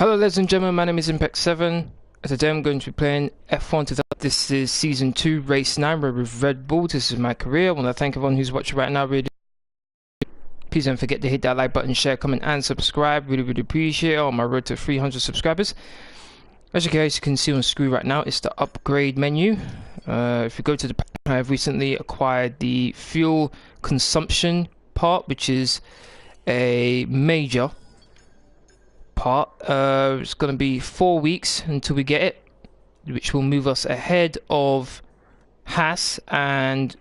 Hello ladies and gentlemen, my name is Impact7. Today I'm going to be playing F1 to This is Season 2, Race 9, we're with Red Bull. This is my career. I want to thank everyone who's watching right now. Really, please don't forget to hit that like button, share, comment and subscribe. Really appreciate it on my road to 300 subscribers. As you guys can see on screen right now, it's the upgrade menu. If you go to the pack, I have recently acquired the fuel consumption part, which is a major part. It's going to be 4 weeks until we get it, which will move us ahead of Haas and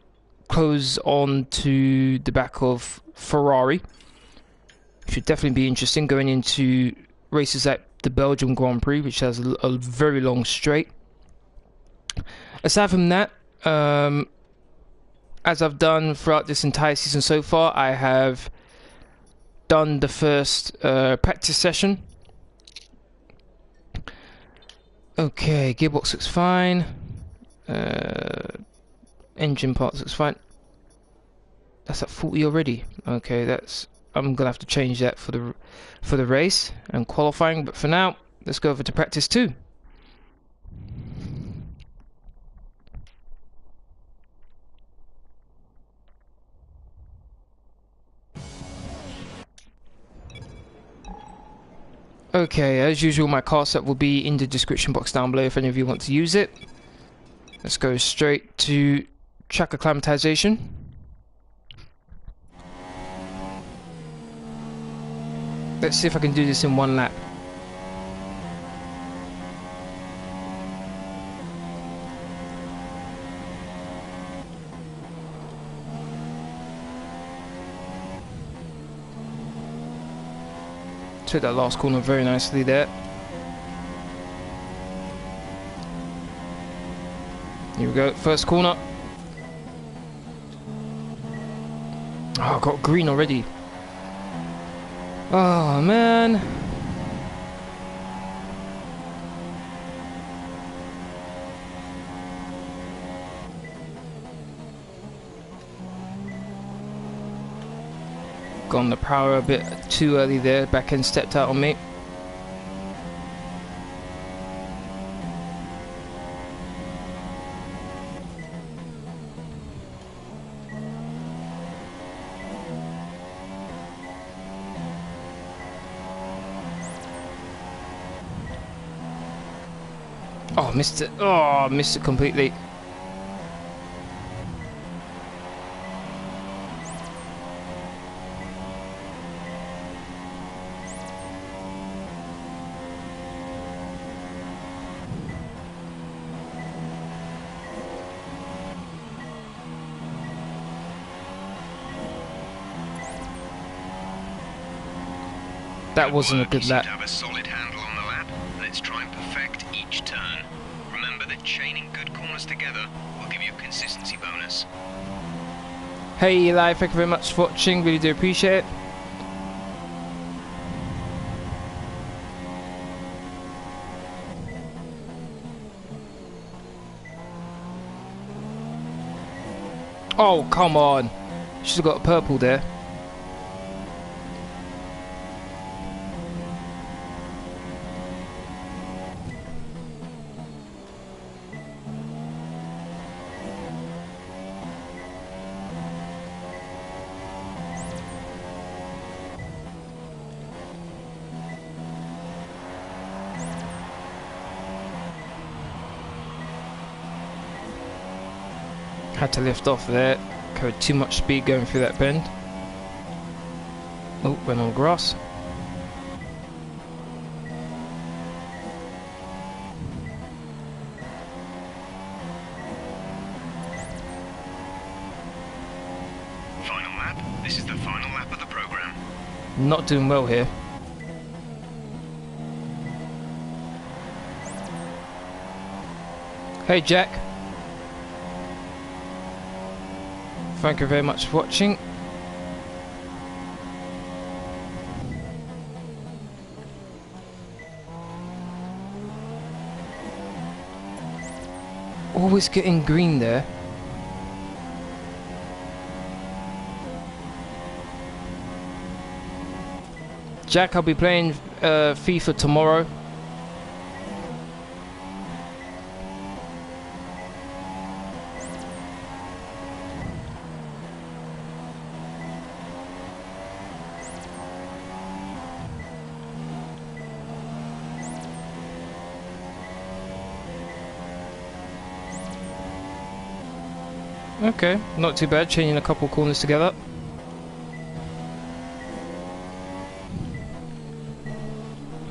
close on to the back of Ferrari. Should definitely be interesting going into races at the Belgium Grand Prix, which has a very long straight. Aside from that, as I've done throughout this entire season so far, I have done the first practice session. Okay, gearbox looks fine. Engine parts looks fine. That's at 40 already. Okay, I'm gonna have to change that for the race and qualifying. But for now, let's go over to practice 2. Okay, as usual, my car set will be in the description box down below if any of you want to use it. Let's go straight to track acclimatization. Let's see if I can do this in 1 lap. Took that last corner very nicely there. Here we go, first corner. Oh, I got green already. Oh man. Gone the power a bit too early there, back end stepped out on me. Oh, missed it. Oh, missed it completely. That wasn't a good lap. Have a solid handle on the lap. Let's try and perfect each turn. Remember that chaining good corners together will give you a consistency bonus. Hey Eli, thank you very much for watching, really do appreciate it. Oh, come on. Should have got a purple there. Had to lift off there, carried too much speed going through that bend. Oh, went on grass. Final lap. This is the final lap of the program. Not doing well here. Hey Jack. Thank you very much for watching. Always getting green there. Jack, I'll be playing FIFA tomorrow. Okay, not too bad, changing a couple corners together.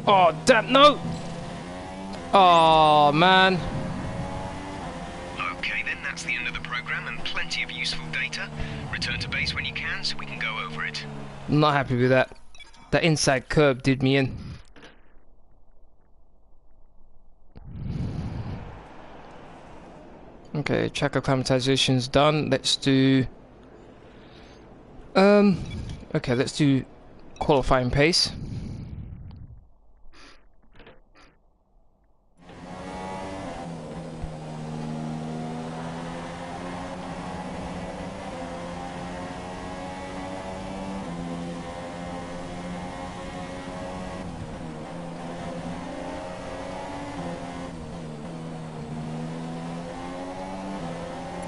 Oh, damn, no! Oh, man. Okay, then that's the end of the program and plenty of useful data. Return to base when you can so we can go over it. I'm not happy with that. That inside curb did me in. Okay, track acclimatization's done. Let's do... okay, let's do qualifying pace.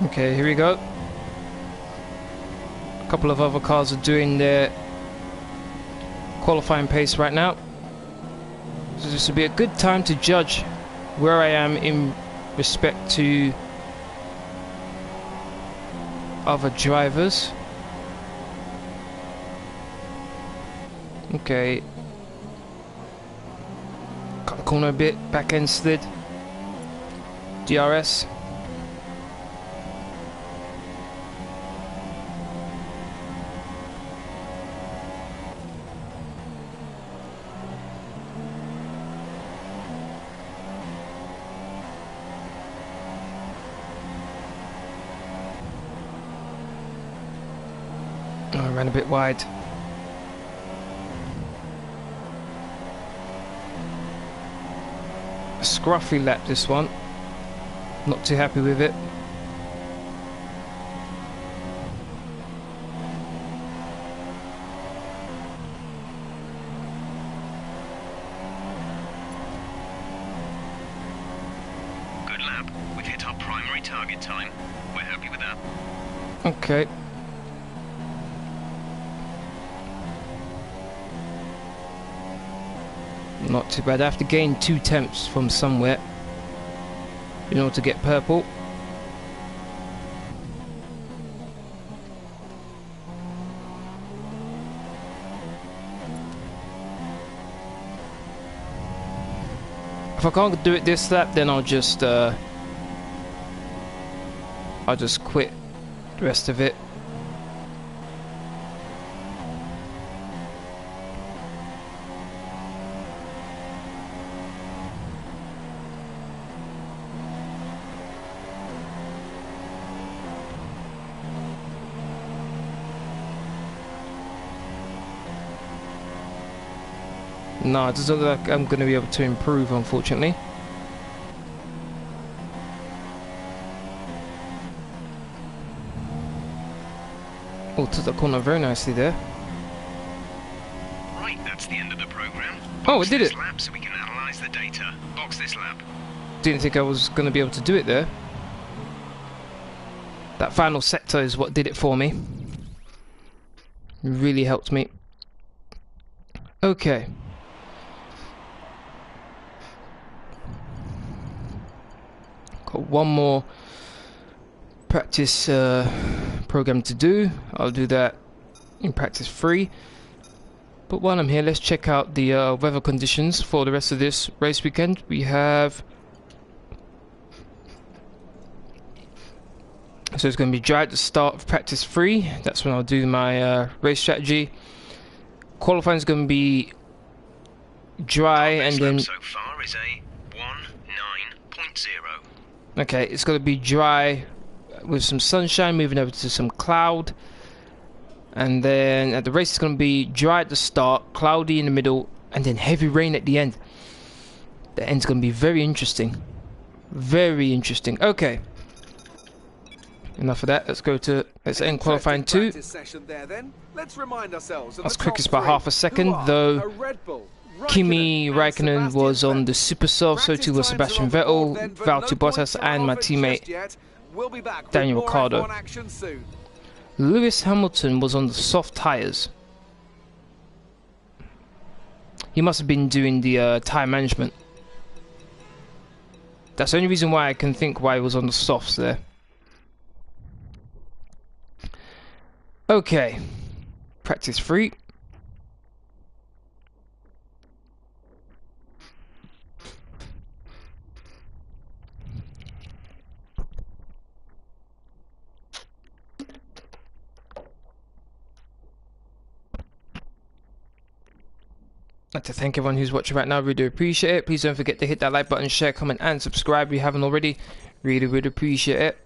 Okay, here we go. A couple of other cars are doing their qualifying pace right now. So this will be a good time to judge where I am in respect to other drivers. Okay. Cut the corner a bit, back end slid. DRS. I ran a bit wide. A scruffy lap this one. Not too happy with it. Good lap. We've hit our primary target time. We're happy with that. Okay. Not too bad. I have to gain 2 temps from somewhere in order to get purple. If I can't do it this lap, then I'll just quit the rest of it. No, it doesn't look like I'm going to be able to improve, unfortunately. Oh, took the corner very nicely there. Right, that's the end of the program. Oh, it did it. Lap so we can analyze the data. Box this lap. Didn't think I was going to be able to do it there. That final sector is what did it for me. Really helped me. Okay. Got one more practice program to do. I'll do that in practice 3. But while I'm here, let's check out the weather conditions for the rest of this race weekend. We have... So it's going to be dry at the start of practice 3. That's when I'll do my race strategy. Qualifying is going to be dry, and then... so far is a 19.0. Okay, it's going to be dry with some sunshine, moving over to some cloud. And then at the race, it's going to be dry at the start, cloudy in the middle, and then heavy rain at the end. The end's going to be very interesting. Very interesting. Okay. Enough of that. Let's end qualifying 2. That's quickest by half a second, though. Kimi Raikkonen was on the super soft, so too was Sebastian Vettel, Valtteri Bottas, and my teammate Daniel Ricciardo. Lewis Hamilton was on the soft tyres. He must have been doing the tyre management. That's the only reason why I can think why he was on the softs there. Okay, practice 3. I'd like to thank everyone who's watching right now. Really do appreciate it. Please don't forget to hit that like button, share, comment, and subscribe if you haven't already. Really would appreciate it.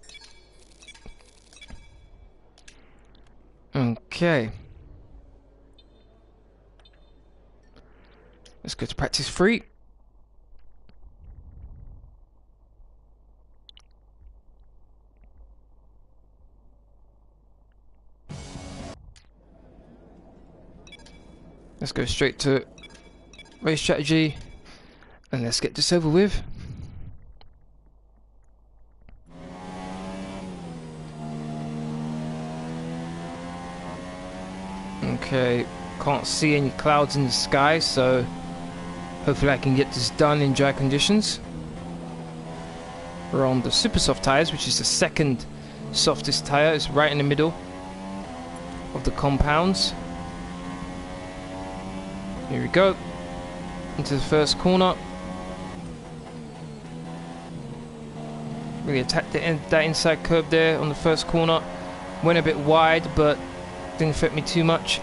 Okay. Let's go to practice 3. Let's go straight to race strategy and let's get this over with. Okay, can't see any clouds in the sky, so hopefully I can get this done in dry conditions. We're on the super soft tyres, which is the second softest tyre. It's right in the middle of the compounds. Here we go, into the first corner. Really attacked that inside curve there on the first corner. Went a bit wide, but didn't affect me too much.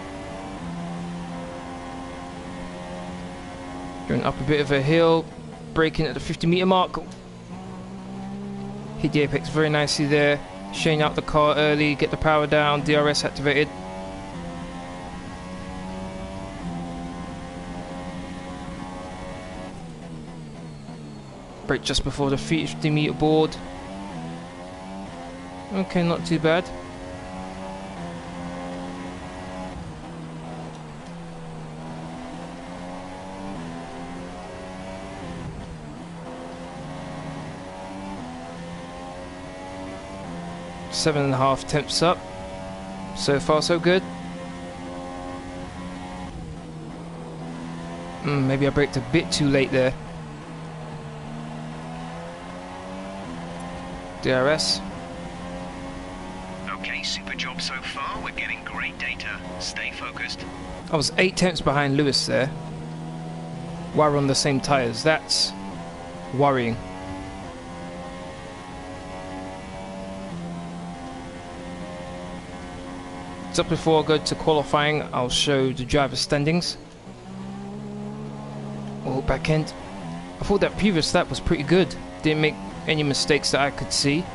Going up a bit of a hill, braking at the 50-meter mark. Hit the apex very nicely there. Shane out the car early, get the power down, DRS activated. Brake just before the 50-meter board. Okay, not too bad. Seven and a half temps up. So far, so good. Maybe I braked a bit too late there. DRS. Okay, super job so far. We're getting great data. Stay focused. I was 8 tenths behind Lewis there, while we're on the same tyres. That's worrying. Just before I go to qualifying, I'll show the driver standings. Oh, back end. I thought that previous lap was pretty good. Didn't make any mistakes that I could see,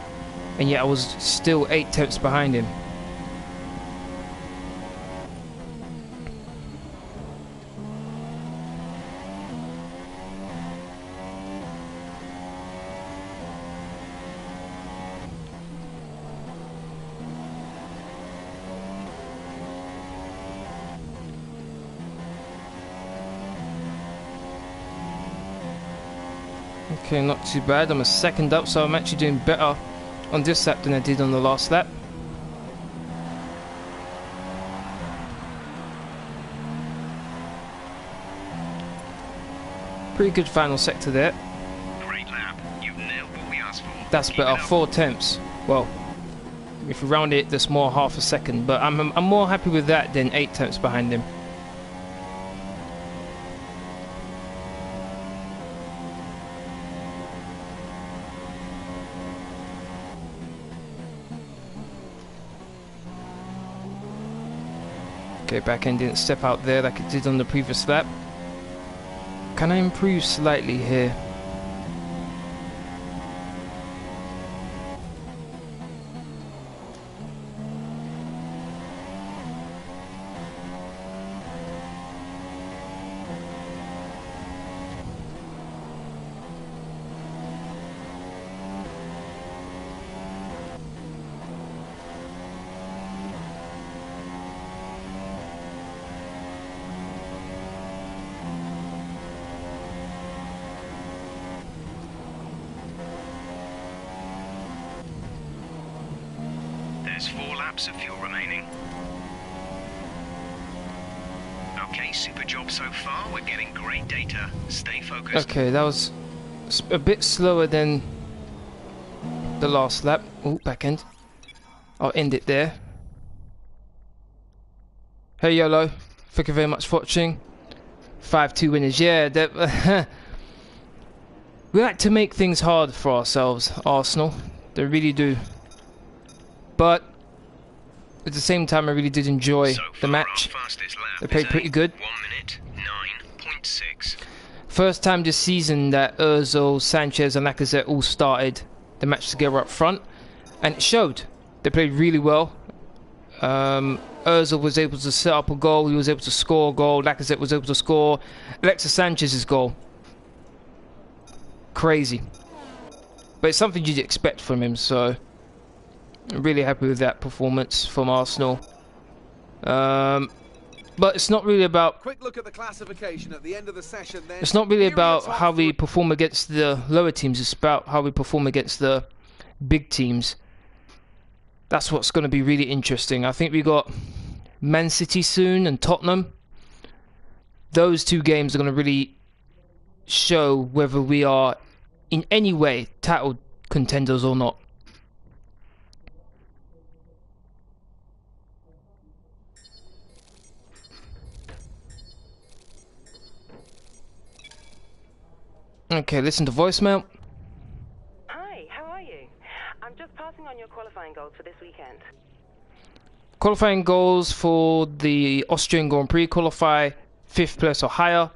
and yet I was still 8 tenths behind him. Okay, not too bad. I'm a second up, so I'm actually doing better on this lap than I did on the last lap. Pretty good final sector there. Great lap. You nailed what we asked for. That's better. 4 tenths. Well, if we round it, that's more half a second, but I'm more happy with that than 8 tenths behind him. Okay, back end didn't step out there like it did on the previous lap. Can I improve slightly here? laps of fuel remaining. Okay, super job so far. We're getting great data. Stay focused. Okay, that was a bit slower than the last lap. Oh, back end. I'll end it there. Hey YOLO, thank you very much for watching. 5-2 winners, yeah. We like to make things hard for ourselves, Arsenal. They really do. But at the same time, I really did enjoy the match. They played pretty good. 1 minute 9.6. First time this season that Ozil, Sanchez and Lacazette all started the match together up front. And it showed. They played really well. Ozil was able to set up a goal. He was able to score a goal. Lacazette was able to score Alexis Sanchez's goal. Crazy. But it's something you'd expect from him, so I'm really happy with that performance from Arsenal. But it's not really about... Quick look at the classification at the end of the session then. It's not really about how we perform against the lower teams. It's about how we perform against the big teams. That's what's going to be really interesting. I think we got Man City soon and Tottenham. Those two games are going to really show whether we are in any way title contenders or not. Okay, listen to voicemail. Hi, how are you? I'm just passing on your qualifying goals for this weekend. Qualifying goals for the Austrian Grand Prix: qualify 5th place or higher,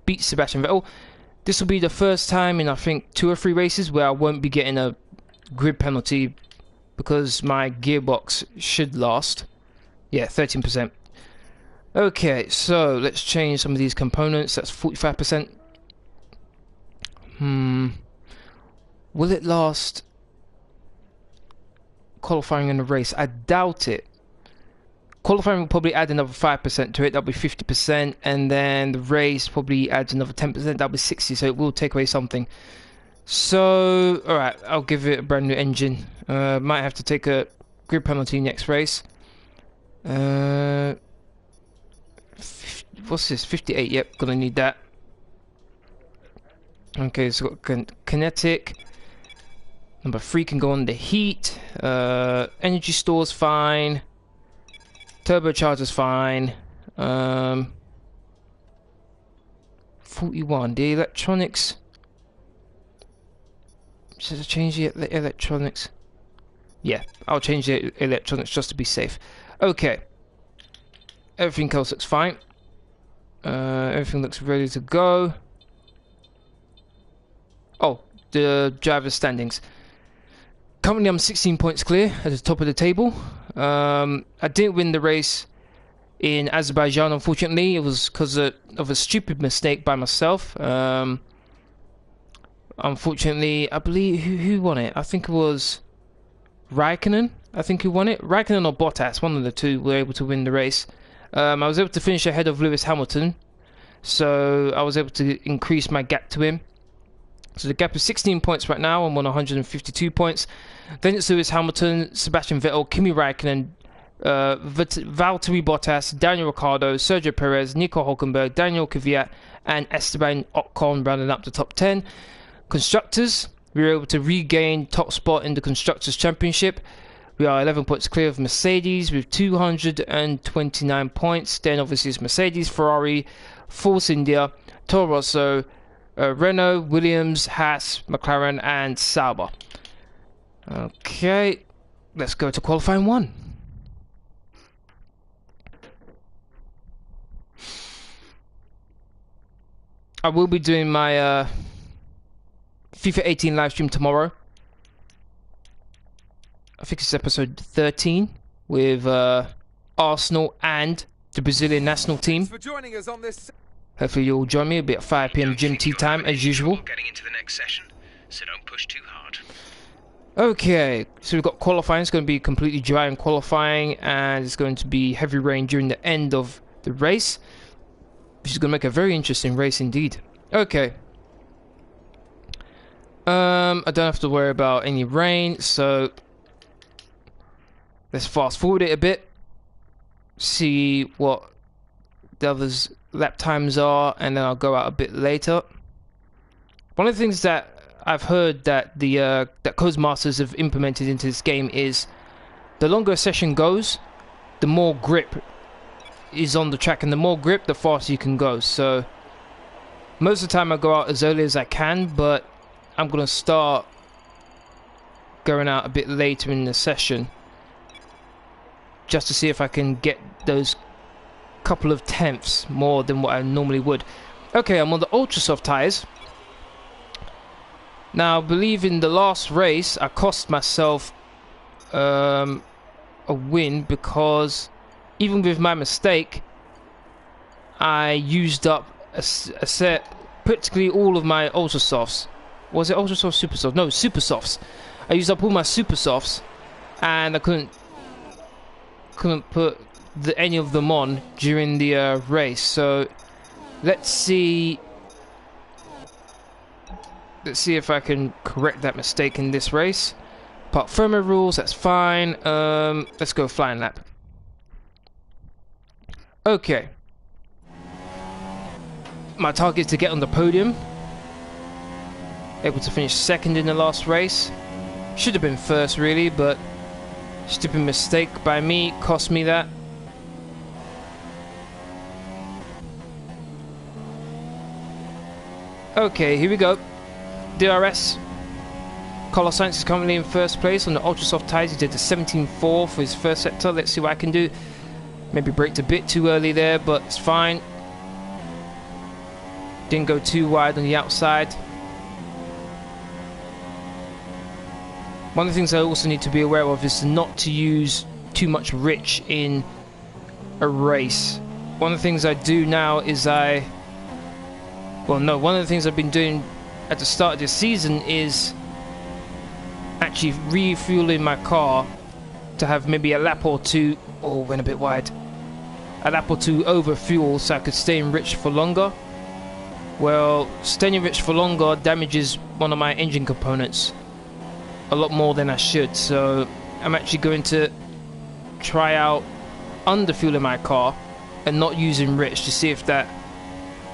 beat Sebastian Vettel. This will be the first time in I think 2 or 3 races where I won't be getting a grid penalty because my gearbox should last. Yeah, 13%. Okay, so let's change some of these components. That's 45%. Will it last qualifying in a race? I doubt it. Qualifying will probably add another 5% to it. That'll be 50%, and then the race probably adds another 10%. That'll be 60%. So it will take away something. So, all right, I'll give it a brand new engine. Might have to take a grid penalty next race. What's this? 58. Yep, gonna need that. Okay, so got kinetic. Number 3 can go on the heat. Energy store's fine. Turbocharger's fine. 41. The electronics. Should I change the electronics? Yeah, I'll change the electronics just to be safe. Okay. Everything else looks fine. Everything looks ready to go. Oh, the driver's standings. Currently I'm 16 points clear at the top of the table. I didn't win the race in Azerbaijan, unfortunately. It was because of a stupid mistake by myself. Unfortunately, I believe... Who won it? I think it was Raikkonen. I think who won it. Raikkonen or Bottas, one of the two, were able to win the race. I was able to finish ahead of Lewis Hamilton. So I was able to increase my gap to him. So the gap is 16 points right now. I'm on 152 points. Then it's Lewis Hamilton, Sebastian Vettel, Kimi Raikkonen, Valtteri Bottas, Daniel Ricciardo, Sergio Perez, Nico Hulkenberg, Daniel Kvyat, and Esteban Ocon rounding up the top 10. Constructors, we were able to regain top spot in the Constructors' Championship. We are 11 points clear of Mercedes with 229 points. Then obviously it's Mercedes, Ferrari, Force India, Toro Rosso, Renault, Williams, Haas, McLaren, and Sauber. Okay, let's go to qualifying 1. I will be doing my FIFA 18 live stream tomorrow. I think it's episode 13 with Arsenal and the Brazilian national team. Thanks for joining us on this. Hopefully you'll join me a bit at 5 PM gym tea time as usual. Getting into the next session, so don't push too hard. Okay, so we've got qualifying. It's going to be completely dry in qualifying, and it's going to be heavy rain during the end of the race, which is going to make a very interesting race indeed. Okay. I don't have to worry about any rain, so Let's fast forward it a bit. See what the others' lap times are, and then I'll go out a bit later. One of the things that I've heard that the that Codemasters have implemented into this game is the longer a session goes, the more grip is on the track, and the more grip, the faster you can go. So most of the time I go out as early as I can, but I'm gonna start going out a bit later in the session just to see if I can get those couple of tenths more than what I normally would. Okay, I'm on the ultra soft tires. Now, I believe in the last race I cost myself a win, because even with my mistake I used up a set, practically all of my ultra softs. Was it ultra soft, super soft? No, super softs. I used up all my super softs, and I couldn't put any of them on during the race. So let's see if I can correct that mistake in this race. Park firmware rules, that's fine. Let's go flying lap. Okay. My target is to get on the podium. Able to finish second in the last race. Should have been first really, but stupid mistake by me cost me that. Okay, here we go. DRS. Carlos Sainz is currently in first place on the ultra soft tires. He did the 17.4 for his first sector. Let's see what I can do. Maybe braked a bit too early there, but it's fine. Didn't go too wide on the outside. One of the things I also need to be aware of is not to use too much rich in a race. One of the things I do now is one of the things I've been doing at the start of this season is actually refueling my car to have maybe a lap or two. Oh, went a bit wide. A lap or two over fuel so I could stay in rich for longer. Well, staying in rich for longer damages one of my engine components a lot more than I should, so I'm actually going to try out underfueling my car and not using rich to see if that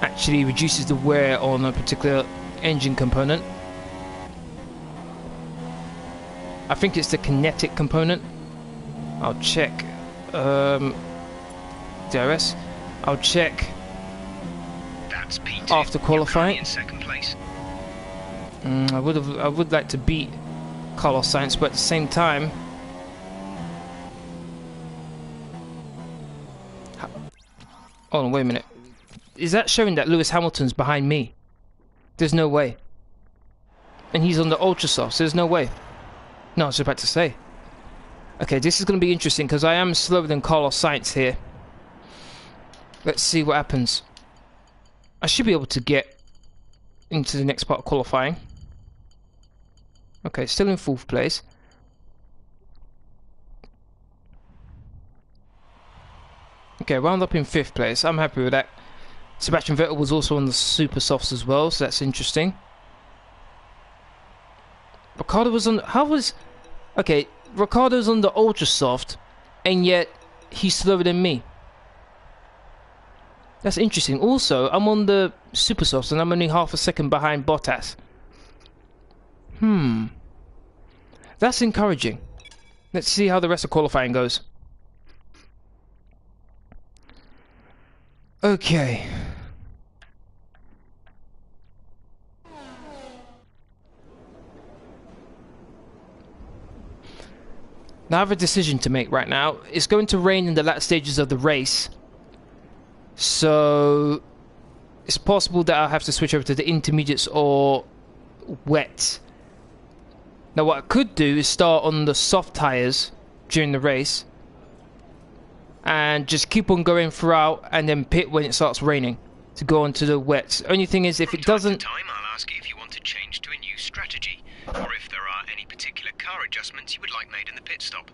actually reduces the wear on a particular engine component. I think it's the kinetic component. I'll check DRS. I'll check That's P2. after qualifying. In second place. I would like to beat Carlos Sainz, but at the same time, hold on, wait a minute. Is that showing that Lewis Hamilton's behind me? There's no way. And he's on the ultra soft, so there's no way. No, I was about to say. Okay, this is going to be interesting because I am slower than Carlos Sainz here. Let's see what happens. I should be able to get into the next part of qualifying. Okay, still in 4th place. Okay, wound up in 5th place. I'm happy with that. Sebastian Vettel was also on the super softs as well, so that's interesting. Ricciardo was on... Okay, Ricciardo's on the ultra soft, and yet he's slower than me. That's interesting. Also, I'm on the super softs, and I'm only half a second behind Bottas. That's encouraging. Let's see how the rest of qualifying goes. Okay. Now I have a decision to make right now. It's going to rain in the latter stages of the race, so it's possible that I'll have to switch over to the intermediates or wet. Now what I could do is start on the soft tyres during the race and just keep on going throughout and then pit when it starts raining to go onto the wets. Only thing is, if it doesn't... From time to time, I'll ask you if you want to change to a new strategy, or if there are any particular car adjustments you would like made in the pit stop.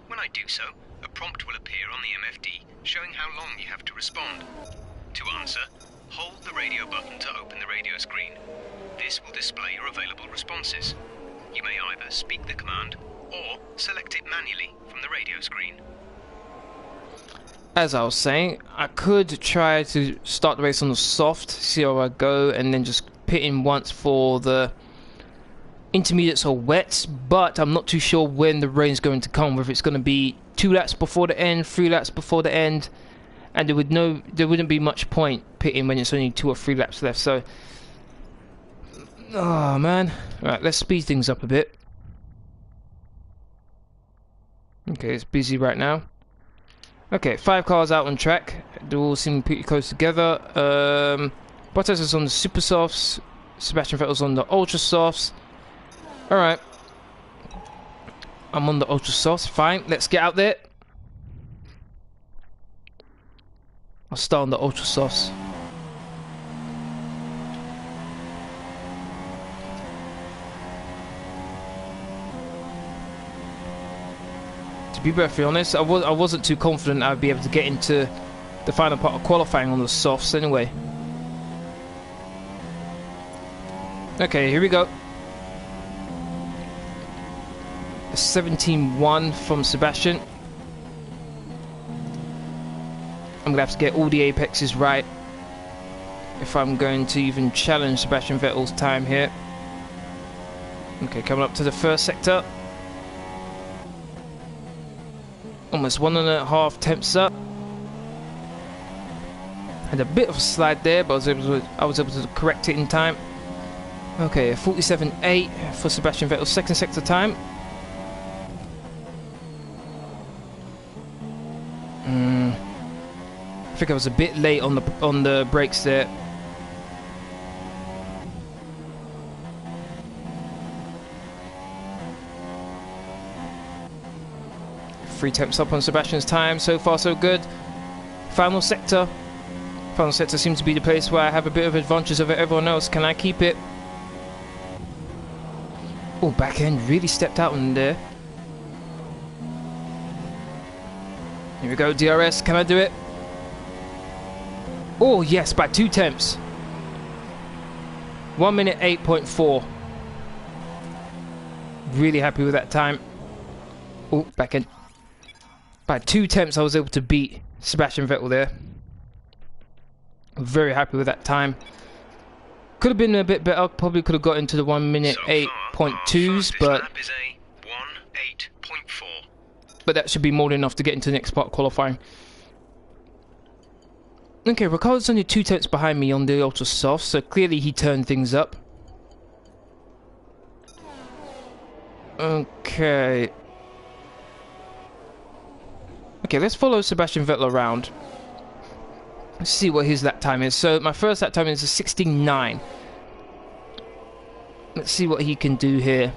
When I do so, a prompt will appear on the MFD showing how long you have to respond. To answer, hold the radio button to open the radio screen. This will display your available responses. You may either speak the command or select it manually from the radio screen. As I was saying, I could try to start the race on the soft, see how I go, and then just pit in once for the intermediates or wets, but I'm not too sure when the rain's going to come, whether it's going to be 2 laps before the end, 3 laps before the end, and there wouldn't be much point pitting when it's only 2 or 3 laps left. So, oh man. Right, let's speed things up a bit. Okay, it's busy right now. Okay, 5 cars out on track. They all seem pretty close together. Bottas is on the super softs. Sebastian Vettel's on the ultra softs. Alright. I'm on the ultra softs. Fine, let's get out there. I'll start on the ultra softs. To be perfectly honest, I wasn't too confident I'd be able to get into the final part of qualifying on the softs anyway. Okay, here we go. A 17-1 from Sebastian. I'm gonna have to get all the apexes right if I'm going to even challenge Sebastian Vettel's time here. Okay, coming up to the first sector. Almost 1.5 tenths up. Had a bit of a slide there, but I was able to correct it in time. Okay, 47.8 for Sebastian Vettel's second sector time. I think I was a bit late on the brakes there. Three tenths up on Sebastian's time. So far, so good. Final sector. Final sector seems to be the place where I have a bit of advantage over everyone else. Can I keep it? Oh, back end really stepped out in there. Here we go, DRS. Can I do it? Oh, yes, by 2 tenths. 1 minute 8.4. Really happy with that time. Oh, back end. By 2 tenths, I was able to beat Sebastian Vettel there. Very happy with that time. Could have been a bit better. Probably could have got into the 1 minute 8.2s, but that should be more than enough to get into the next part of qualifying. Okay, Ricciardo's only 2 tenths behind me on the ultra soft, so clearly he turned things up. Okay. Okay, let's follow Sebastian Vettel around. Let's see what his lap time is. So my first lap time is a 16.9. Let's see what he can do here.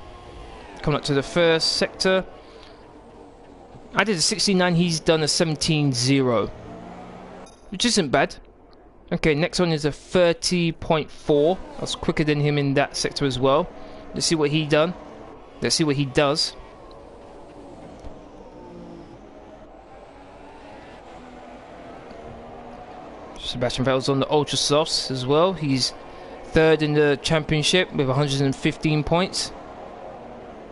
Coming up to the first sector. I did a 16.9, he's done a 17.0. Which isn't bad. Okay, next one is a 30.4. I was quicker than him in that sector as well. Let's see what he done. Let's see what he does. Sebastian Vettel's on the ultra softs as well. He's third in the championship with 115 points.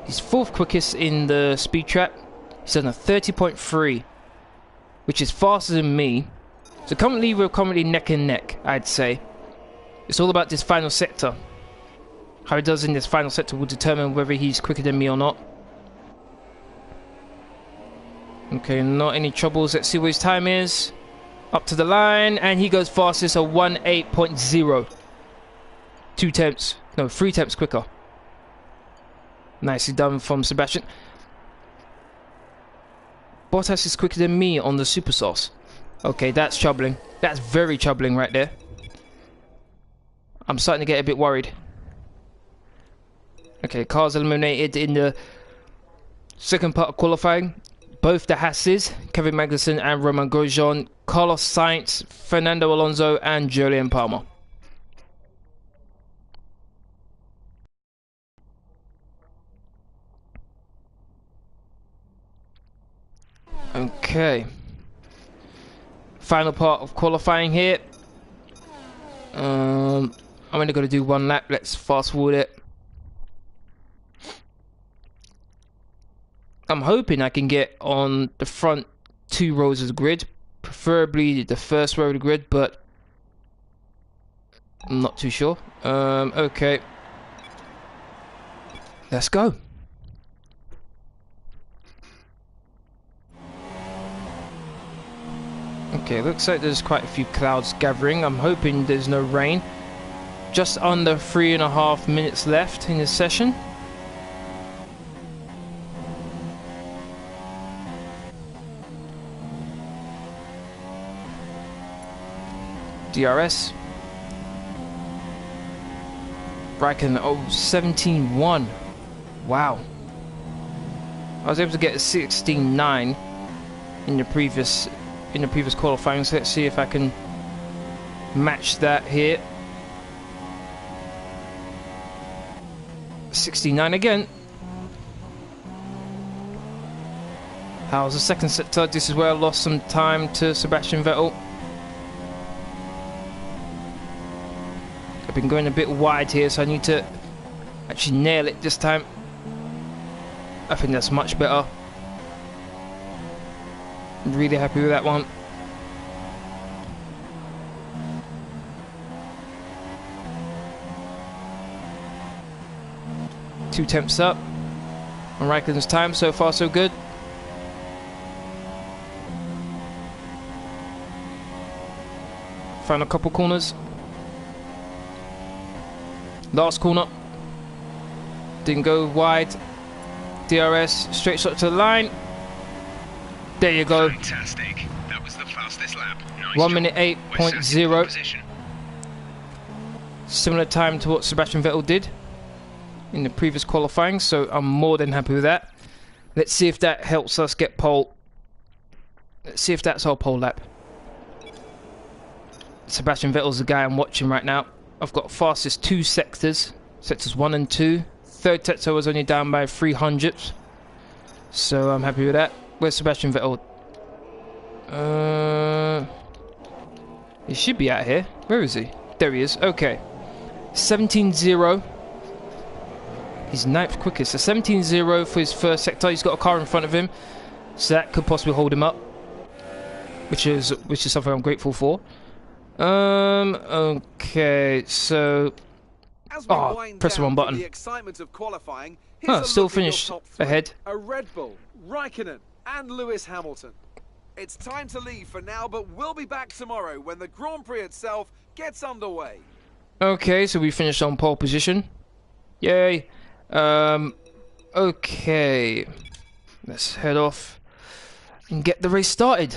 He's fourth quickest in the speed trap. He's done a 30.3, which is faster than me. So currently we're neck and neck, I'd say. It's all about this final sector. How he does in this final sector will determine whether he's quicker than me or not. Okay, not any troubles. Let's see what his time is. Up to the line, and he goes fastest, a 1.8.0. 2 tenths, no, 3 tenths quicker. Nicely done from Sebastian. Bottas is quicker than me on the super sauce. Okay, that's troubling. That's very troubling right there. I'm starting to get a bit worried. Okay, cars eliminated in the second part of qualifying. Both the Hasses, Kevin Magnussen and Romain Grosjean, Carlos Sainz, Fernando Alonso and Jolyon Palmer. Okay. Final part of qualifying here. I'm only going to do 1 lap. Let's fast forward it. hoping I can get on the front 2 rows of the grid, preferably the first row of the grid, but I'm not too sure. Okay. Let's go. Okay, looks like there's quite a few clouds gathering. I'm hoping there's no rain. Just under 3.5 minutes left in this session. DRS. Raikkonen, oh, 17.1. Wow. I was able to get a 16.9 in the previous qualifying, so let's see if I can match that here. 69 again. How's the second sector? This is where I lost some time to Sebastian Vettel. I've been going a bit wide here, so I need to actually nail it this time. I think that's much better. I'm really happy with that one. Two temps up on Raikkonen's time. So far so good. Final couple corners. Last corner. Didn't go wide. DRS, straight shot to the line. There you go. Fantastic. That was the fastest lap. Nice 1 minute job. 8.0. Similar time to what Sebastian Vettel did in the previous qualifying, so I'm more than happy with that. Let's see if that helps us get pole. Let's see if that's our pole lap. Sebastian Vettel's the guy I'm watching right now. I've got fastest 2 sectors, sectors 1 and 2. Third sector was only down by 300ths, so I'm happy with that. Where's Sebastian Vettel? He should be out here. Where is he? There he is. Okay. 17.0. He's 9th quickest. So 17.0 for his first sector. He's got a car in front of him, so that could possibly hold him up, which is something I'm grateful for. Okay, so press the wrong button. The excitement of qualifying. Still finished ahead. A Red Bull, Raikkonen, and Lewis Hamilton. It's time to leave for now, but we'll be back tomorrow when the Grand Prix itself gets underway. Okay, so we finished on pole position. Yay. Okay. Let's head off and get the race started.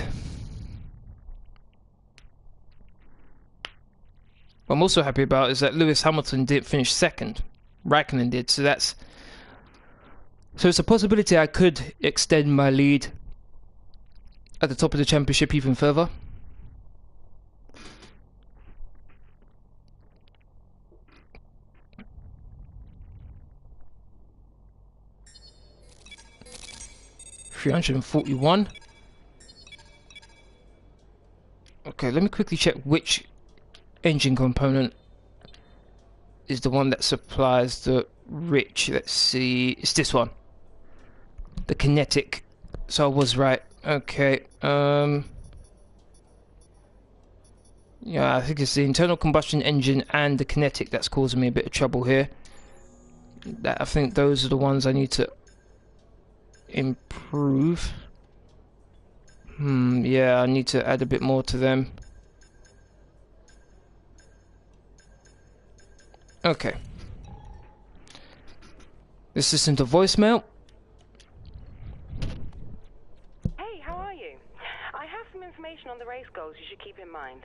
What I'm also happy about is that Lewis Hamilton didn't finish second. Raikkonen did, so it's a possibility I could extend my lead at the top of the championship even further. $341. Okay, let me quickly check which engine component is the one that supplies the rich. Let's see, it's this one, the kinetic. So I was right. Okay, yeah, I think it's the internal combustion engine and the kinetic that's causing me a bit of trouble here. I think those are the ones I need to improve. Yeah, I need to add a bit more to them. Okay. Let's listen to voicemail. Hey, how are you? I have some information on the race goals you should keep in mind.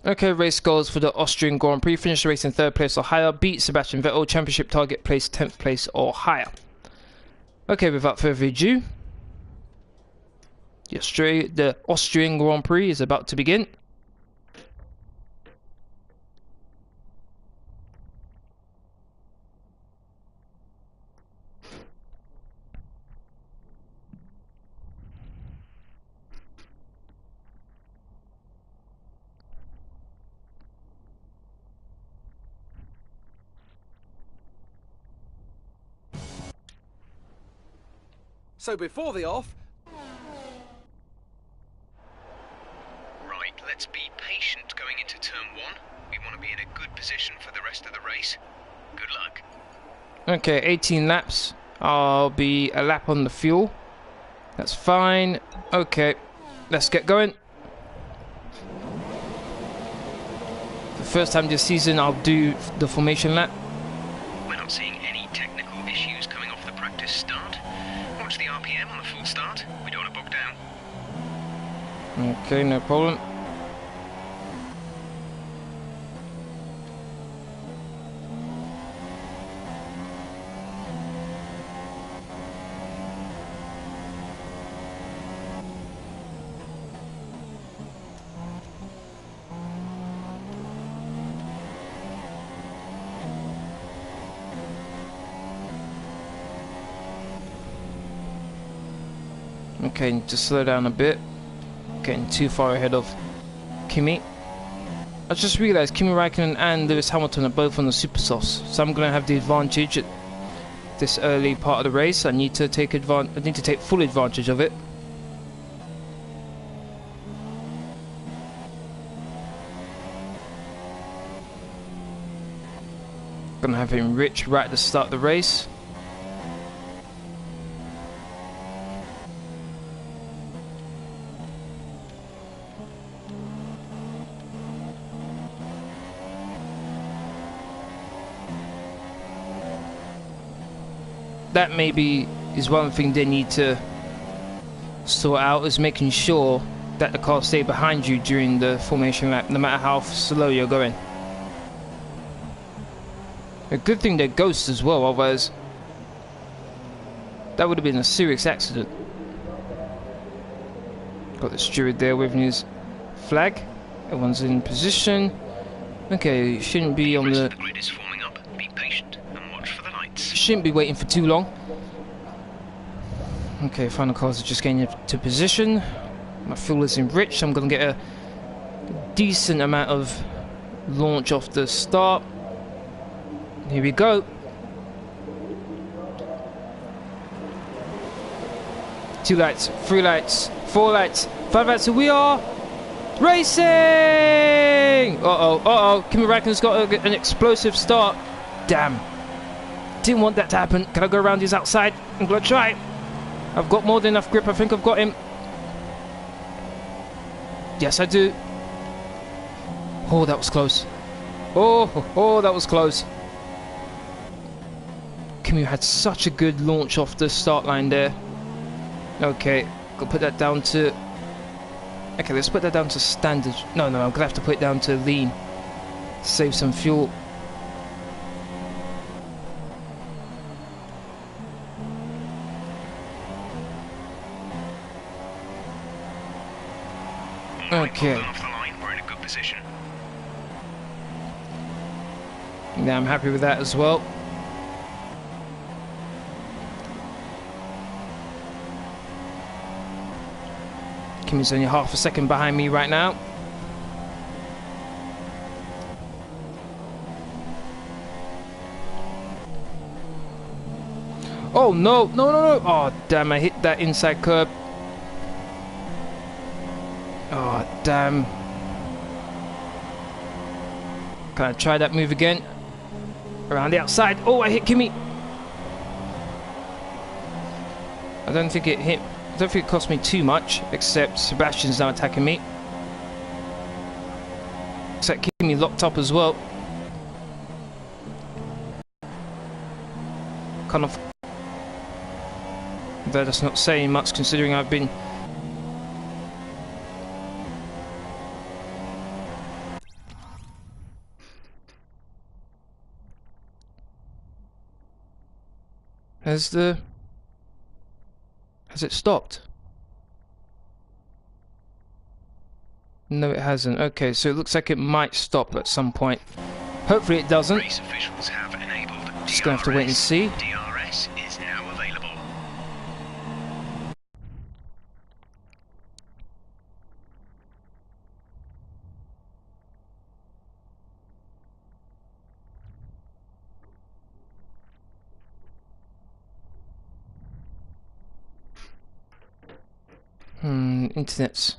Okay, race goals for the Austrian Grand Prix. Finish the race in 3rd place or higher. Beat Sebastian Vettel. Championship target place 10th place or higher. Okay, without further ado, the Austrian Grand Prix is about to begin. So before the off, Right, let's be patient going into turn 1. We want to be in a good position for the rest of the race. Good luck. Okay, 18 laps. I'll be a lap on the fuel. That's fine. Okay, let's get going. The first time this season, I'll do the formation lap. We're not seeing any technical issues coming off the practice start. Watch the RPM on the full start. We don't want to bog down. Okay, no problem. Okay, need to slow down a bit. Getting too far ahead of Kimi. I just realised Kimi Raikkonen and Lewis Hamilton are both on the super softs, so I'm gonna have the advantage at this early part of the race. I need to take full advantage of it. Gonna have him rich right at the start of the race. That maybe is one thing they need to sort out, is making sure that the cars stay behind you during the formation lap, no matter how slow you're going. A good thing they're ghosts as well, otherwise that would have been a serious accident. Got the steward there waving his flag. Everyone's in position. Okay, shouldn't be on the... The grid is forming up. Be patient and watch for the lights. Shouldn't be waiting for too long. Okay, final cars are just getting into position. My fuel is enriched, so I'm going to get a decent amount of launch off the start. Here we go. 2 lights, 3 lights, 4 lights, 5 lights, and we are racing! Uh-oh. Kimi Raikkonen's got an explosive start. Damn. Didn't want that to happen. Can I go around his outside? I'm going to try. I've got more than enough grip. I think I've got him. Yes, I do. Oh, that was close. Oh, that was close. Kimi had such a good launch off the start line there. Okay, got to put that down to... Okay, let's put that down to standard. No, I'm going to have to put it down to lean. Save some fuel. Okay. Off the line, we're in a good position. Yeah, I'm happy with that as well. Kimi's only half a second behind me right now. Oh no. Oh damn, I hit that inside curb. Oh damn. Can I try that move again? Around the outside. Oh, I hit Kimi. I don't think it hit. I don't think it cost me too much, except Sebastian's now attacking me. Except Kimi locked up as well. Kind of. That's not saying much considering I've been. Has it stopped? No, it hasn't. Okay, so it looks like it might stop at some point. Hopefully it doesn't. Race officials have enabled Just gonna have to wait and see. DRS is now available. Internet's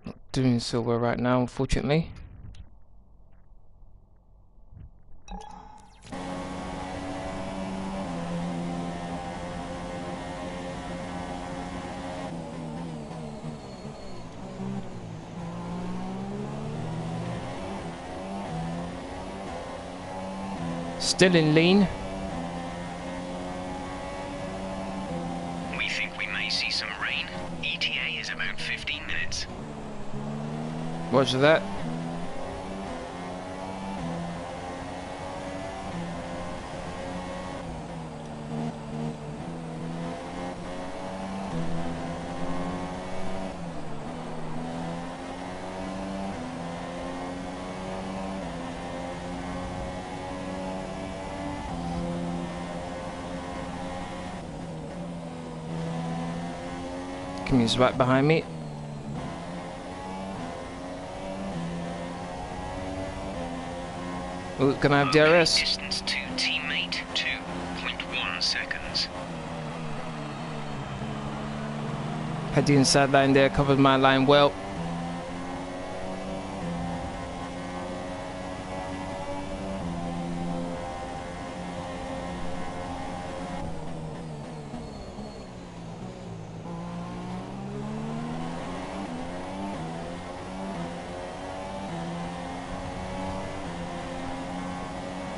not doing so well right now, unfortunately. Still in lean. We think we may see some rain. ETA is about 15 minutes. Roger that. Kimmy's right behind me. Oh, can I have DRS? Distance to teammate 2.1 seconds. Had the inside line there, covered my line well.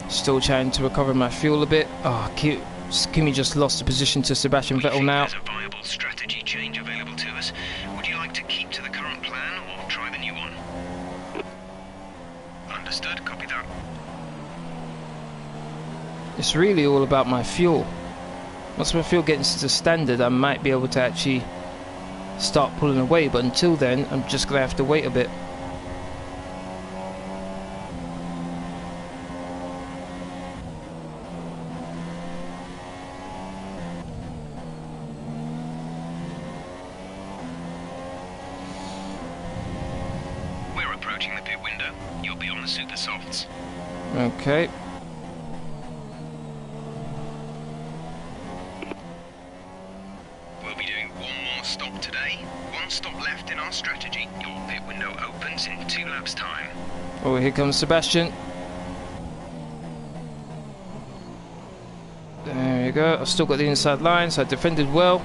Still trying to recover my fuel a bit. Oh, Kimi just lost the position to Sebastian Vettel now. There's a viable strategy change available to us. Would you like to keep to the current plan or try the new one? Understood, copy that. It's really all about my fuel. Once my fuel gets to standard, I might be able to actually start pulling away, but until then, I'm just going to have to wait a bit. Approaching the pit window, you'll be on the super softs. Okay. We'll be doing one more stop today. One stop left in our strategy. Your pit window opens in 2 laps time. Oh, here comes Sebastian. There you go. I've still got the inside line, so I defended well.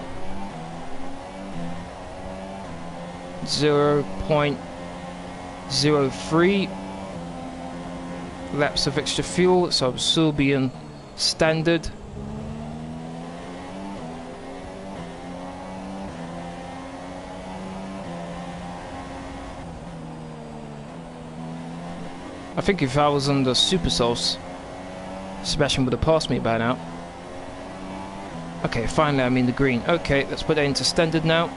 0.03 laps of extra fuel, so I'm still being standard. I think if I was on the super sauce, Sebastian would have passed me by now. Okay, finally I'm in the green. Okay, let's put that into standard now.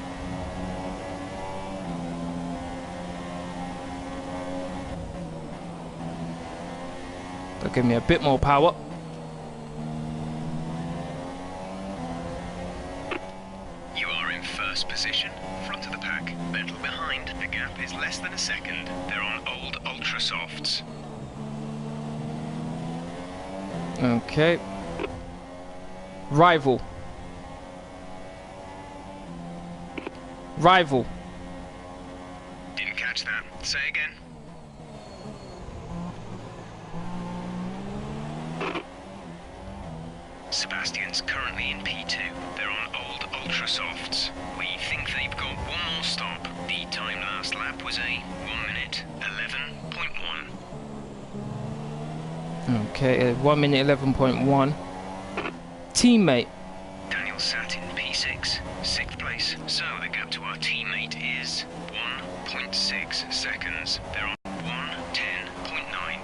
That'll give me a bit more power. You are in first position, front of the pack. Vettel behind. The gap is less than a second. They're on old ultra softs. Okay. Rival. Rival. Didn't catch that. Say again. Sebastian's currently in P2. They're on old ultra softs. We think they've got one more stop. The time last lap was a 1 minute 11.1. Okay, 1 minute 11.1. Teammate. Daniel sat in P6, 6th place. So the gap to our teammate is 1.6 seconds. They're on 1:10.9.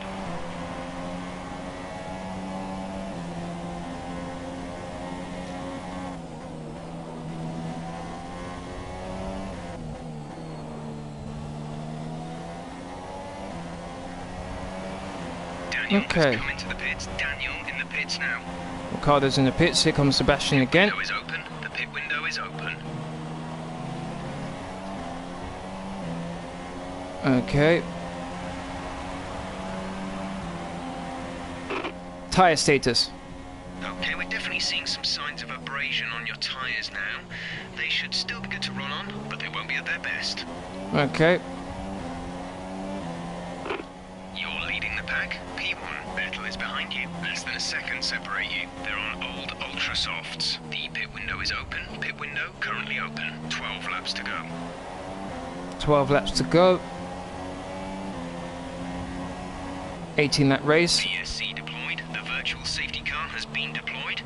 Daniel Okay. has come into the pits. Daniel in the pits now. Ricciardo's in the pits. Here comes Sebastian again. Window is open. The pit window is open. Okay. Tyre status. Okay, we're definitely seeing some signs of abrasion on your tyres now. They should still be good to run on, but they won't be at their best. Okay. You're leading the pack. P1, Vettel is behind you. Less than a second separate you. They're on old Ultra Softs. The pit window is open. Pit window currently open. 12 laps to go. 12 laps to go. 18 lap race. VSC deployed. The virtual safety car has been deployed.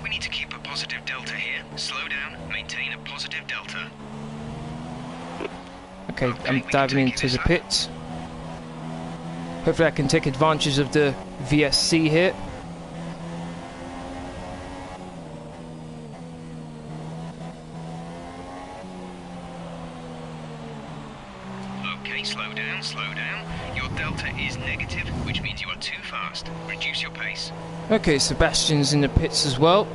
We need to keep a positive delta here. Slow down. Maintain a positive delta. Okay, I'm diving into the pits. Hopefully I can take advantage of the VSC here. Okay, slow down, slow down. Your delta is negative, which means you are too fast. Reduce your pace. Okay, Sebastian's in the pits as well.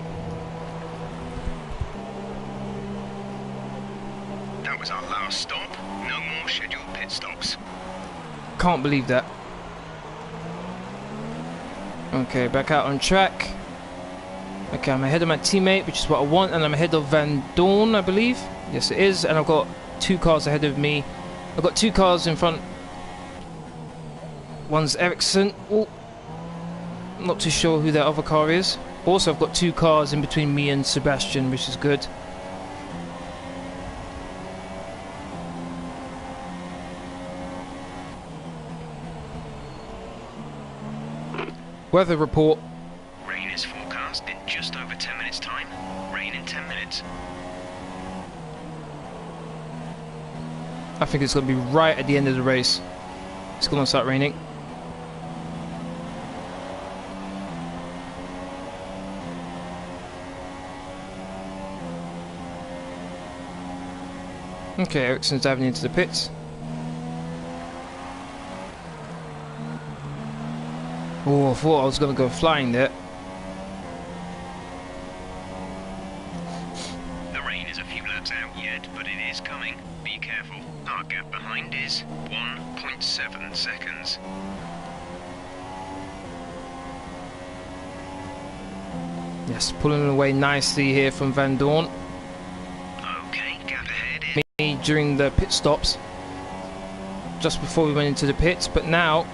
That was our last stop. No more scheduled pit stops. Can't believe that. Okay, back out on track. Okay, I'm ahead of my teammate, which is what I want, and I'm ahead of Van Dorn, I believe. Yes, it is, and I've got 2 cars ahead of me. I've got 2 cars in front. One's Ericsson. Oh, I'm not too sure who that other car is. Also, I've got 2 cars in between me and Sebastian, which is good. Weather report. Rain is forecast in just over 10 minutes time. Rain in 10 minutes. I think it's going to be right at the end of the race. It's going to start raining. Okay, Ericsson's diving into the pits. Oh, I thought I was going to go flying there. The rain is a few laps out yet, but it is coming. Be careful. Our gap behind is 1.7 seconds. Yes, pulling away nicely here from Van Dorn. Okay, gap ahead is... Me during the pit stops, just before we went into the pits, but now...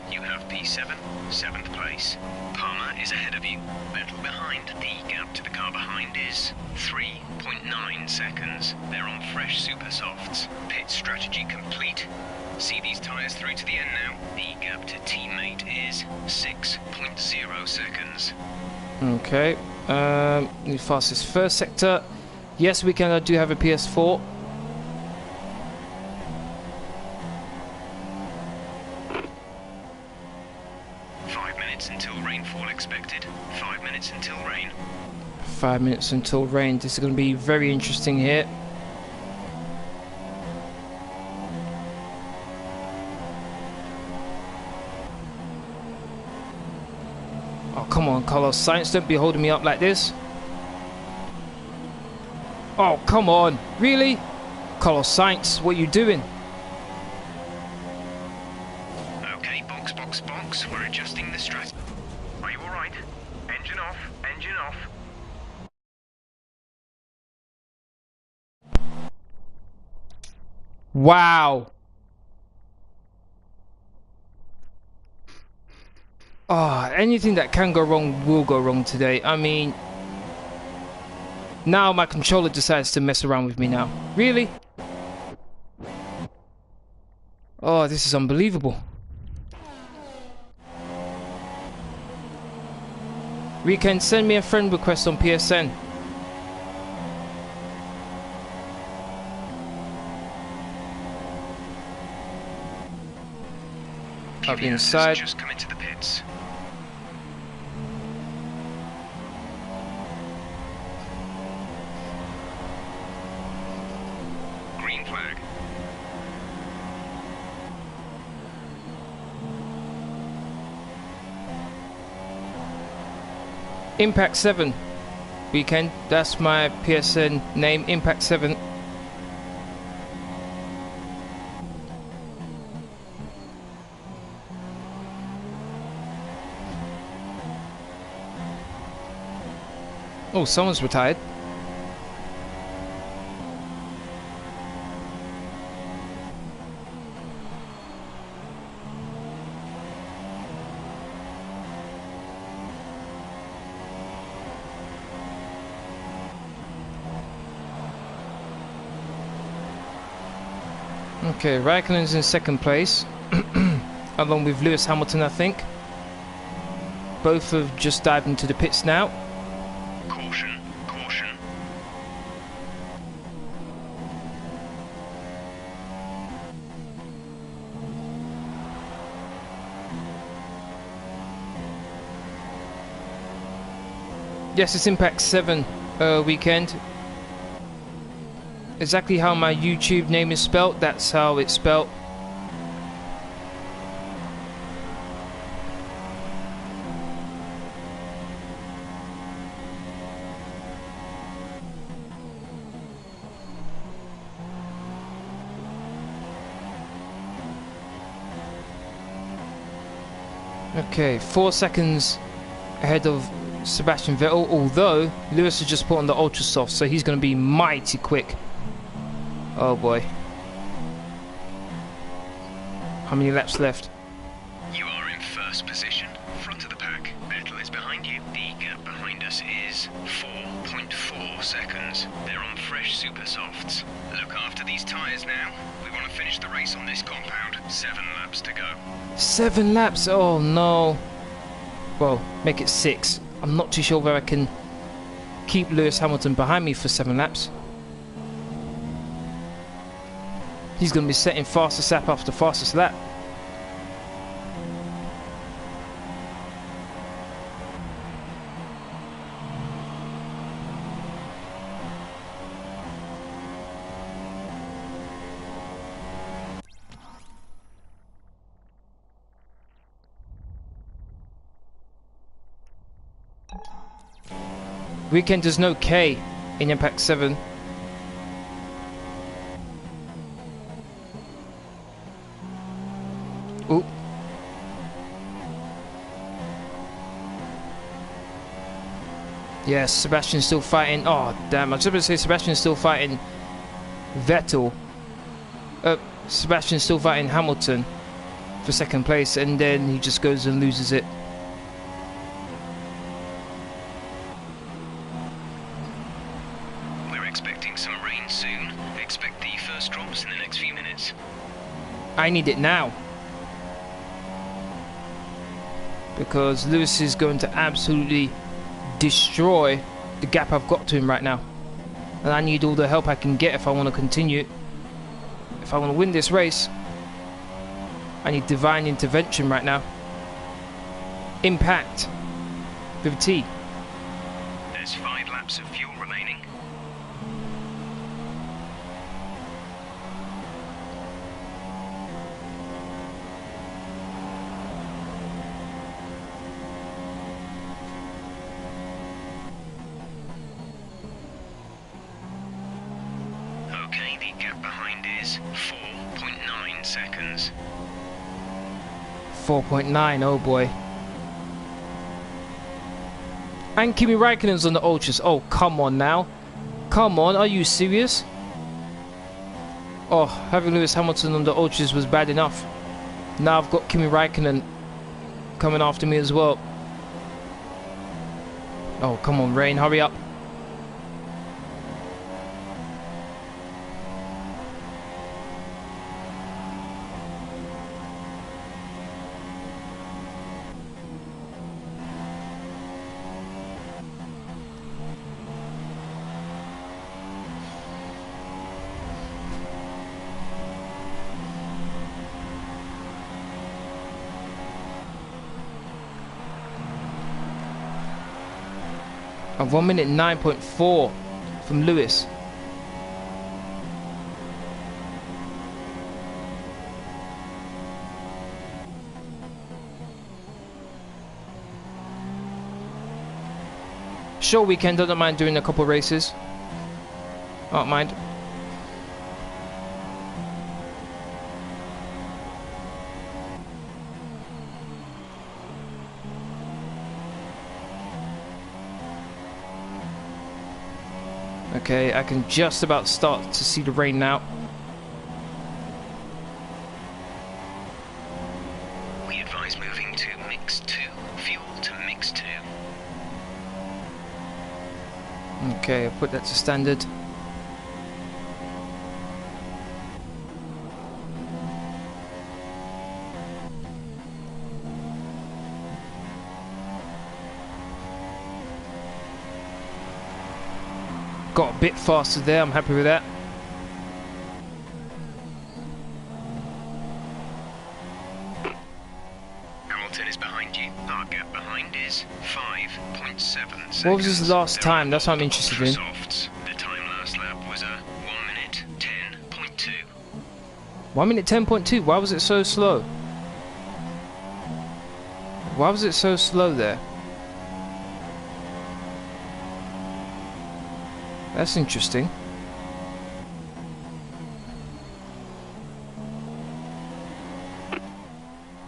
You have P7, 7th place. Palmer is ahead of you. Vettel behind. The gap to the car behind is 3.9 seconds. They're on fresh super softs. Pit strategy complete. See these tyres through to the end now. The gap to teammate is 6.0 seconds. Okay, the fastest first sector. Yes, we can do have a PS4. Until rainfall expected. 5 minutes until rain. 5 minutes until rain. This is going to be very interesting here. Oh, come on, Carlos Sainz, don't be holding me up like this. Oh, come on. Really? Carlos Sainz, what are you doing? Okay, box, box, box. We're adjusting the strategy. Are you alright? Engine off, engine off. Wow. Oh, anything that can go wrong will go wrong today. I mean, now my controller decides to mess around with me now. Really? Oh, this is unbelievable. Weekend, send me a friend request on PSN. Up the inside. Just come into the pits. Green flag. Impact 7. Weekend, that's my PSN name, Impact 7. Oh, someone's retired. Okay, Raikkonen's in second place, along with Lewis Hamilton, I think. Both have just dived into the pits now. Caution, caution. Yes, it's Impact 7 weekend. Exactly how my YouTube name is spelt, that's how it's spelt. Okay, 4 seconds ahead of Sebastian Vettel, although Lewis has just put on the ultra soft, so he's going to be mighty quick. Oh boy. How many laps left? You are in first position, front of the pack. Vettel is behind you. The gap behind us is 4.4 seconds. They're on fresh super softs. Look after these tyres now. We want to finish the race on this compound. 7 laps to go. 7 laps? Oh no. Well, make it 6. I'm not too sure where I can keep Lewis Hamilton behind me for 7 laps. He's going to be setting fastest lap after fastest lap. Weekend there's no K in Impact 7. Ooh. Yes, Sebastian's still fighting. Oh, damn. I was going to say Sebastian's still fighting Vettel. Sebastian's still fighting Hamilton for second place, and then he just goes and loses it. We're expecting some rain soon. Expect the first drops in the next few minutes. I need it now. Because Lewis is going to absolutely destroy the gap I've got to him right now. And I need all the help I can get if I want to continue. If I want to win this race, I need divine intervention right now. Impact with a T. There's 5 laps of fuel remaining. Okay, the gap behind is 4.9 seconds. 4.9, oh boy. And Kimi Raikkonen's on the ultras. Oh, come on now. Come on, are you serious? Oh, having Lewis Hamilton on the ultras was bad enough. Now I've got Kimi Raikkonen coming after me as well. Oh, come on, Rain, hurry up. And 1 minute 9.4 from Lewis. Sure, weekend, don't mind doing a couple races. I don't mind. Okay, I can just about start to see the rain now. We advise moving to mix 2. Fuel to mix 2. Okay, I'll put that to standard. Got a bit faster there, I'm happy with that. Hamilton is behind you. Our gap behind is 5.7 seconds. What was his last time? That's what I'm interested in. Softs. The time last lap was a 1 minute 10.2. 1 minute 10.2. Why was it so slow? Why was it so slow there? That's interesting.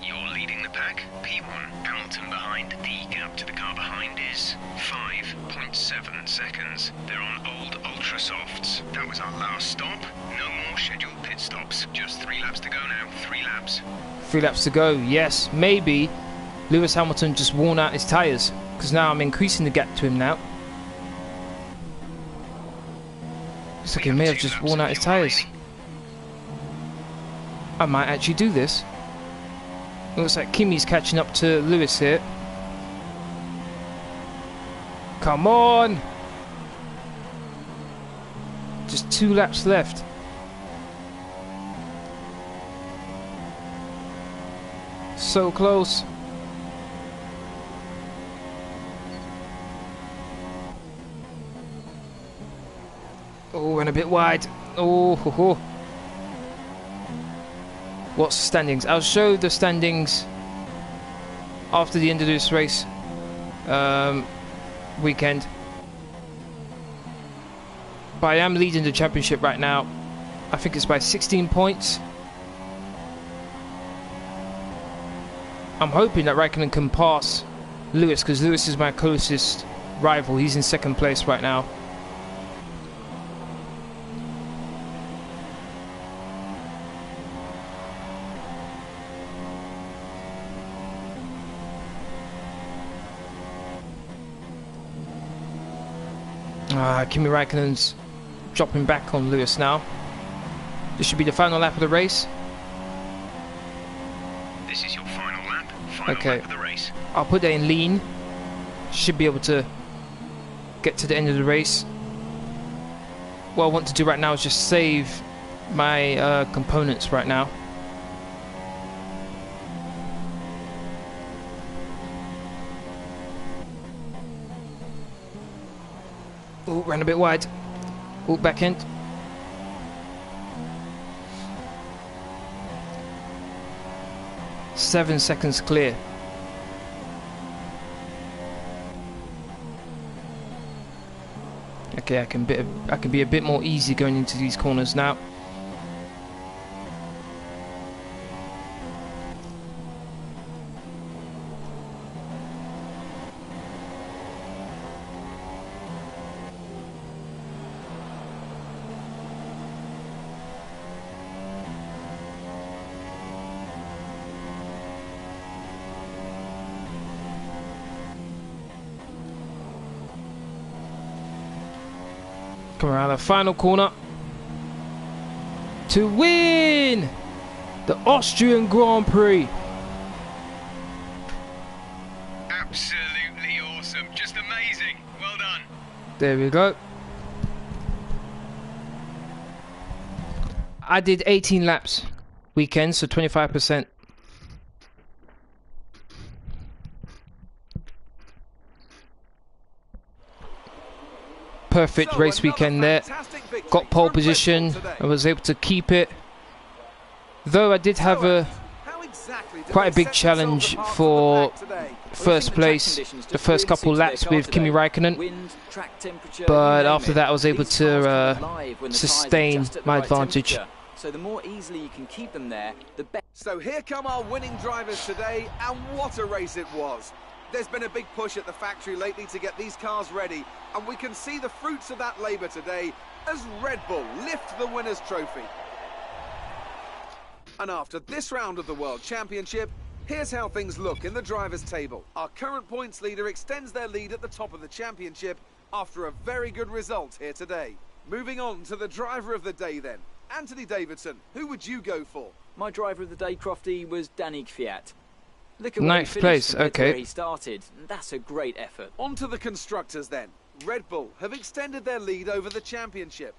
You're leading the pack. P1. Hamilton behind. The gap to the car behind is 5.7 seconds. They're on old Ultra Softs. That was our last stop. No more scheduled pit stops. Just 3 laps to go now. 3 laps. 3 laps to go. Yes, maybe Lewis Hamilton just worn out his tyres, because now I'm increasing the gap to him now. Looks like he may have just worn out his tyres. I might actually do this. Looks like Kimi's catching up to Lewis here. Come on! Just 2 laps left. So close. Oh, and a bit wide. Oh, ho, ho. What's the standings? I'll show the standings after the end of this race weekend. But I am leading the championship right now. I think it's by 16 points. I'm hoping that Raikkonen can pass Lewis, because Lewis is my closest rival. He's in 2nd place right now. Kimi Raikkonen's dropping back on Lewis now. This should be the final lap of the race. This is your final lap. Final Okay. lap of the race. I'll put that in lean. Should be able to get to the end of the race. What I want to do right now is just save my components right now. Oh, ran a bit wide. Oh, back end. Seven seconds clear. Okay, I can be a bit more easy going into these corners now. Come around the final corner to win the Austrian Grand Prix. Absolutely awesome. Just amazing. Well done. There we go. I did 18 laps weekend, so 25%. Perfect race weekend there. Got pole position. I was able to keep it. Though I did have quite a big challenge for first place, the first couple laps with Kimi Raikkonen. But after that I was able to sustain my advantage. So the more easily you can keep them there, the better. So here come our winning drivers today, and what a race it was. There's been a big push at the factory lately to get these cars ready, and we can see the fruits of that labour today as Red Bull lift the winner's trophy. And after this round of the World Championship, here's how things look in the drivers' table. Our current points leader extends their lead at the top of the championship after a very good result here today. Moving on to the driver of the day then. Anthony Davidson, who would you go for? My driver of the day, Crofty, was Daniel Ricciardo. Look at where Ninth he place, finished compared to okay. where he started. That's a great effort. On to the constructors then. Red Bull have extended their lead over the championship.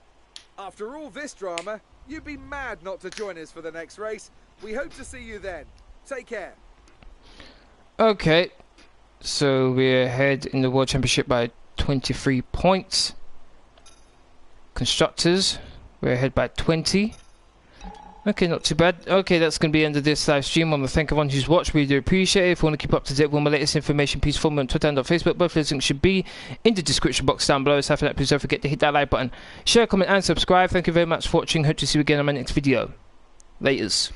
After all this drama, you'd be mad not to join us for the next race. We hope to see you then. Take care. Okay, so we're ahead in the World Championship by 23 points. Constructors, we're ahead by 20. Okay, not too bad. Okay, that's going to be the end of this live stream. I want to thank everyone who's watched. We do appreciate it. If you want to keep up to date with my latest information, please follow me on Twitter and on Facebook. Both of those links should be in the description box down below. Aside from that, please don't forget to hit that like button, share, comment and subscribe. Thank you very much for watching. Hope to see you again on my next video. Laters.